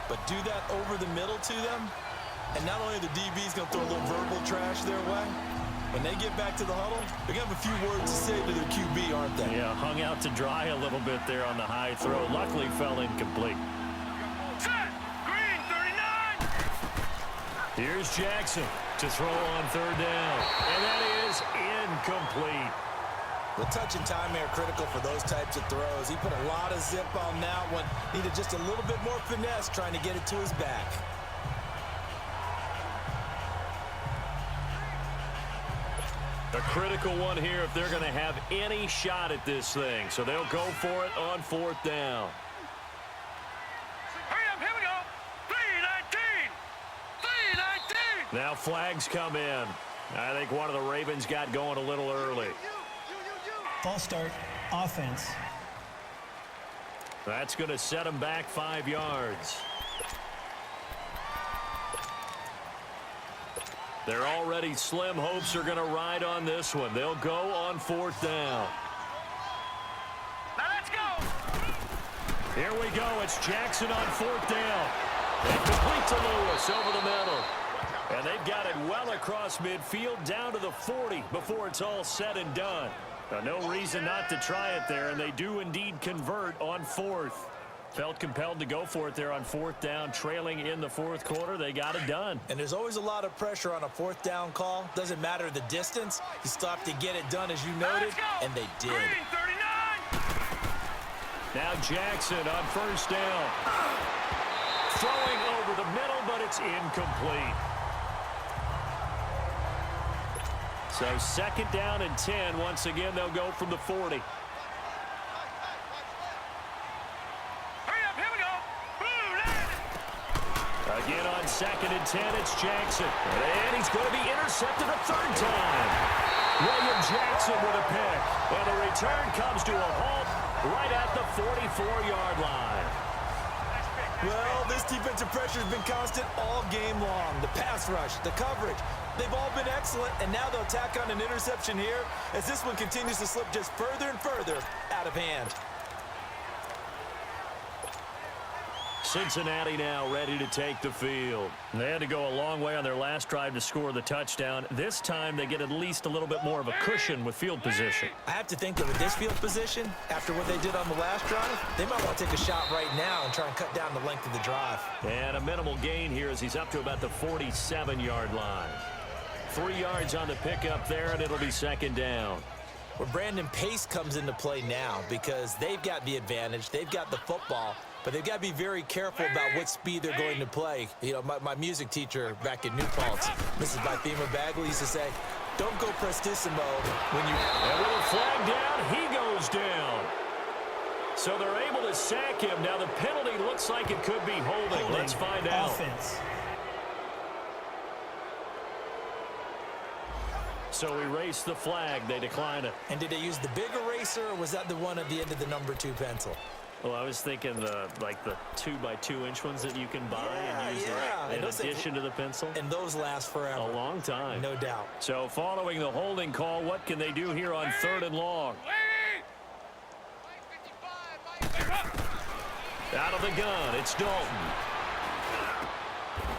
but do that over the middle to them, and not only are the DBs going to throw a little verbal trash their way, when they get back to the huddle, they're going to have a few words to say to their QB, aren't they? Yeah, hung out to dry a little bit there on the high throw. Luckily fell incomplete. Set. Green, 39. Here's Jackson to throw on third down. And that is incomplete. The touch and time are critical for those types of throws. He put a lot of zip on that one. Needed just a little bit more finesse trying to get it to his back. A critical one here if they're going to have any shot at this thing. So they'll go for it on fourth down. Hurry up, here we go. 319. 319. Now flags come in. I think one of the Ravens got going a little early. False start, offense. That's going to set them back 5 yards. They're already slim hopes are going to ride on this one. They'll go on fourth down. Now let's go. Here we go. It's Jackson on fourth down. And complete to Lewis over the middle. And they've got it well across midfield down to the 40 before it's all said and done. No reason not to try it there, and they do indeed convert on fourth. Felt compelled to go for it there on fourth down, trailing in the fourth quarter. They got it done. And there's always a lot of pressure on a fourth down call. Doesn't matter the distance. You still have to get it done, as you noted, and they did. Green, 39. Now Jackson on first down. Throwing over the middle, but it's incomplete. So second down and 10. Once again, they'll go from the 40. Again on second and 10, it's Jackson. And he's going to be intercepted a third time. William Jackson with a pick. And the return comes to a halt right at the 44-yard line. Well, this defensive pressure has been constant all game long. The pass rush, the coverage, they've all been excellent, and now they'll tack on an interception here as this one continues to slip just further and further out of hand. Cincinnati now ready to take the field. They had to go a long way on their last drive to score the touchdown. This time they get at least a little bit more of a cushion with field position. I have to think that with this field position, after what they did on the last drive, they might want to take a shot right now and try and cut down the length of the drive. And a minimal gain here as he's up to about the 47-yard line. 3 yards on the pickup there, and it'll be second down. Where Brandon Pace comes into play now because they've got the advantage, they've got the football, but they've got to be very careful about what speed they're going to play. You know, my music teacher back in New Paltz, Mrs. Bythema Bagley, used to say, don't go prestissimo when you... And with a flag down, he goes down. So they're able to sack him. Now the penalty looks like it could be holding. Let's find out. Offense. So erase the flag. They decline it. And did they use the big eraser, or was that the one at the end of the number 2 pencil? Well, I was thinking the 2x2-inch ones that you can buy and use in addition to the pencil. And those last forever. A long time. No doubt. So following the holding call, what can they do here on third and long? Out of the gun, it's Dalton.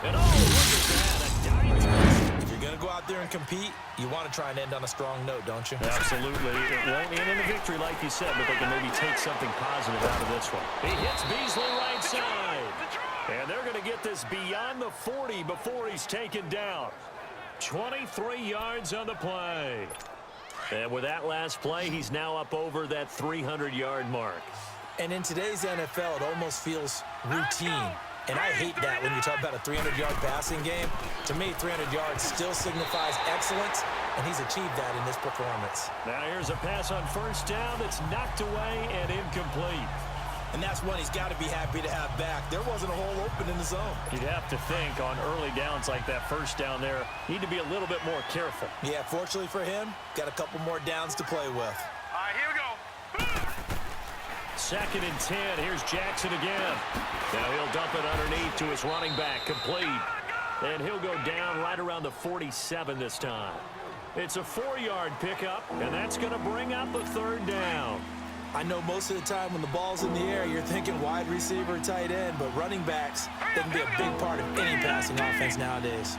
And oh, look at that, a dime. If you're going to go out there and compete, you want to try and end on a strong note, don't you? Absolutely. It won't end in a victory like you said, but they can maybe take something positive out of this one. He hits Beasley right side. And they're going to get this beyond the 40 before he's taken down. 23 yards on the play. And with that last play, he's now up over that 300-yard mark. And in today's NFL, it almost feels routine. And I hate that when you talk about a 300-yard passing game. To me, 300 yards still signifies excellence, and he's achieved that in this performance. Now here's a pass on first down that's knocked away and incomplete. And that's one he's got to be happy to have back. There wasn't a hole open in the zone. You'd have to think on early downs like that first down there, need to be a little bit more careful. Yeah, fortunately for him, got a couple more downs to play with. All right, here we go. Second and 10. Here's Jackson again. Now he'll dump it underneath to his running back. Complete. And he'll go down right around the 47 this time. It's a 4-yard pickup, and that's going to bring up a third down. I know most of the time when the ball's in the air, you're thinking wide receiver, tight end, but running backs, they can be a big part of any passing offense nowadays.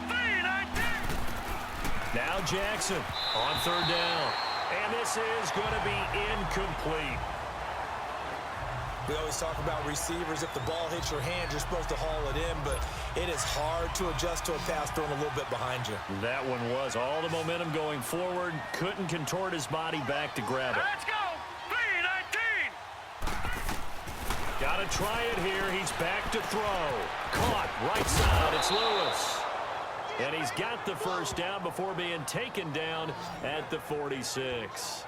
Now Jackson on third down. And this is going to be incomplete. We always talk about receivers. If the ball hits your hand, you're supposed to haul it in, but it is hard to adjust to a pass thrown a little bit behind you. That one was all the momentum going forward. Couldn't contort his body back to grab it. Let's go. 3-19. Got to try it here. He's back to throw. Caught right side. It's Lewis. And he's got the first down before being taken down at the 46.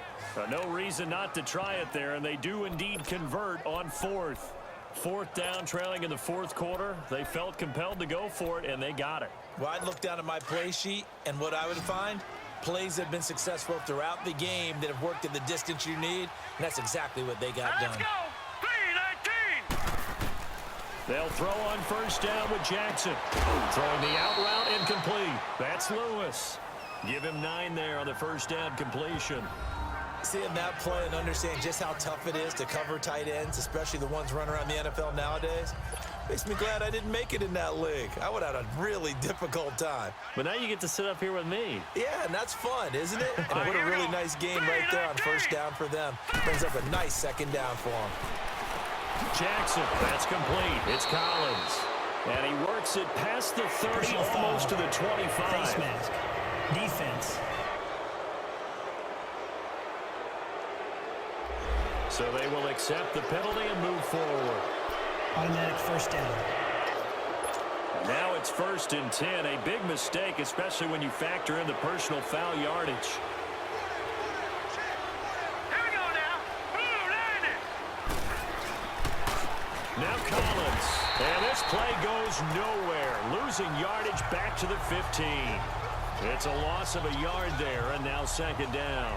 No reason not to try it there, and they do indeed convert on fourth. Fourth down, trailing in the fourth quarter. They felt compelled to go for it, and they got it. Well, I'd look down at my play sheet, and what I would find, plays that have been successful throughout the game that have worked at the distance you need, and that's exactly what they got Let's done. go. 3-19. They'll throw on first down with Jackson. Throwing the out route incomplete. That's Lewis. Give him 9 there on the first down completion. Seeing that play and understanding just how tough it is to cover tight ends, especially the ones running around the NFL nowadays, makes me glad I didn't make it in that league. I would have had a really difficult time. But now you get to sit up here with me. Yeah, and that's fun, isn't it? And what a really nice game right there on first down for them. Brings up a nice second down for them. Jackson, that's complete. It's Collins. And he works it past the 30, almost to the 25. Face mask. Defense. So they will accept the penalty and move forward. Automatic first down. Now it's 1st and 10. A big mistake, especially when you factor in the personal foul yardage. Here we go now. Blue 90. Now Collins. And this play goes nowhere. Losing yardage back to the 15. It's a loss of a yard there, and now second down.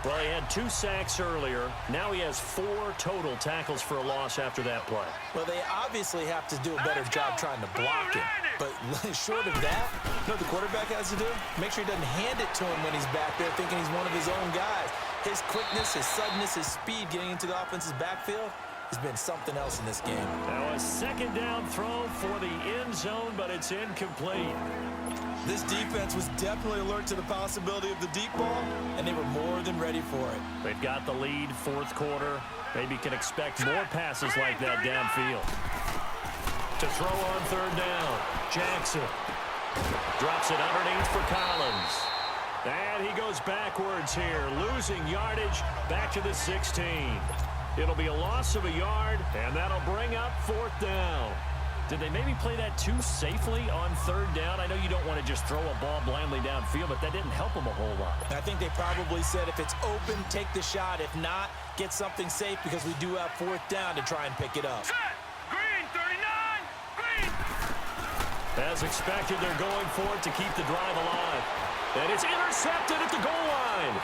Well, he had 2 sacks earlier. Now he has 4 total tackles for a loss after that play. Well, they obviously have to do a better job trying to block him. But short of that, you know what the quarterback has to do? Make sure he doesn't hand it to him when he's back there thinking he's one of his own guys. His quickness, his suddenness, his speed getting into the offense's backfield has been something else in this game. Now a second down throw for the end zone, but it's incomplete. This defense was definitely alert to the possibility of the deep ball, and they were more than ready for it. They've got the lead, fourth quarter. Maybe can expect more passes like that downfield. To throw on third down, Jackson drops it underneath for Collins. And he goes backwards here, losing yardage back to the 16. It'll be a loss of a yard, and that'll bring up 4th down. Did they maybe play that too safely on third down? I know you don't want to just throw a ball blindly downfield, but that didn't help them a whole lot. I think they probably said if it's open, take the shot. If not, get something safe because we do have 4th down to try and pick it up. Set. Green 39. Green. As expected, they're going for it to keep the drive alive. And it's intercepted at the goal line.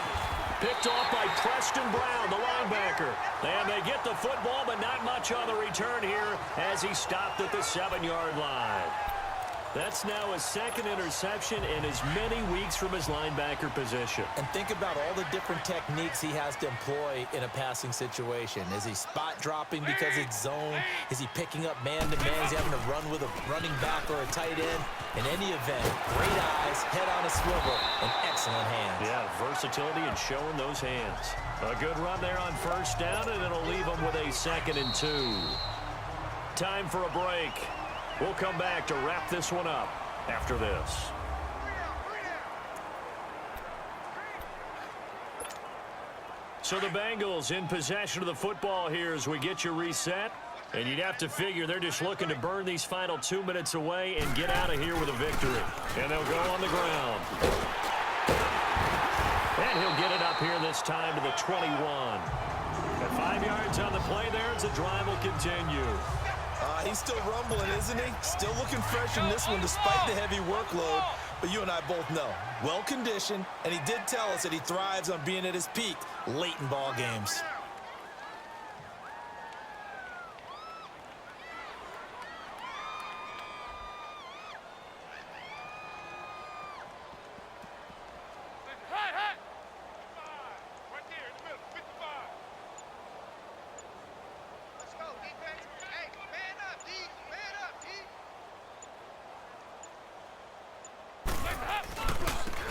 Picked off by Preston Brown, the linebacker. And they get the football, but not much on the return here as he stopped at the 7-yard line. That's now his 2nd interception in as many weeks from his linebacker position. And think about all the different techniques he has to employ in a passing situation. Is he spot dropping because it's zone? Is he picking up man-to-man? Is he having to run with a running back or a tight end? In any event, great eyes, head on a swivel, and excellent hands. Yeah, versatility and showing those hands. A good run there on first down, and it'll leave them with a 2nd and 2. Time for a break. We'll come back to wrap this one up after this. So the Bengals in possession of the football here as we get you reset. And you'd have to figure they're just looking to burn these final 2 minutes away and get out of here with a victory. And they'll go on the ground. And he'll get it up here this time to the 21. At 5 yards on the play there as the drive will continue. He's still rumbling, isn't he? Still looking fresh in this one despite the heavy workload. But you and I both know, well-conditioned, and he did tell us that he thrives on being at his peak late in ball games.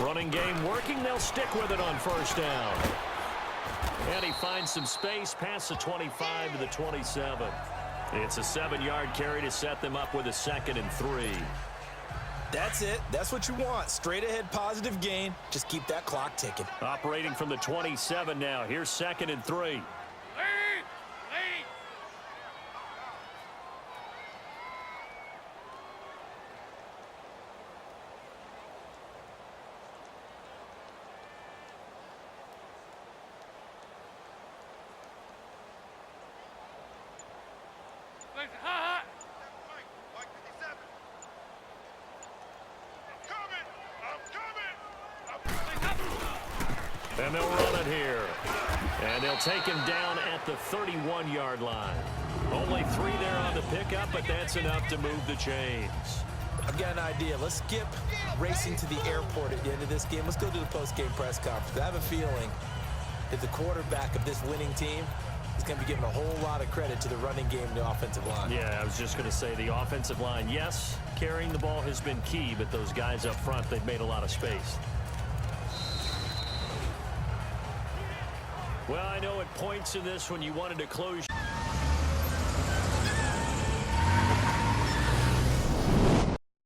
Running game working. They'll stick with it on first down. And he finds some space past the 25 to the 27. It's a 7-yard carry to set them up with a 2nd and 3. That's it. That's what you want. Straight ahead positive gain. Just keep that clock ticking. Operating from the 27 now. Here's 2nd and 3. Lead! Ha And they'll run it here. And they'll take him down at the 31-yard line. Only 3 there on the pickup, but that's enough to move the chains. I've got an idea. Let's skip racing to the airport at the end of this game. Let's go to the post-game press conference. I have a feeling that the quarterback of this winning team is going to be giving a whole lot of credit to the running game and the offensive line. Yeah, I was just going to say the offensive line, yes, carrying the ball has been key, but those guys up front, they've made a lot of space. Well, I know at points in this when you wanted to close.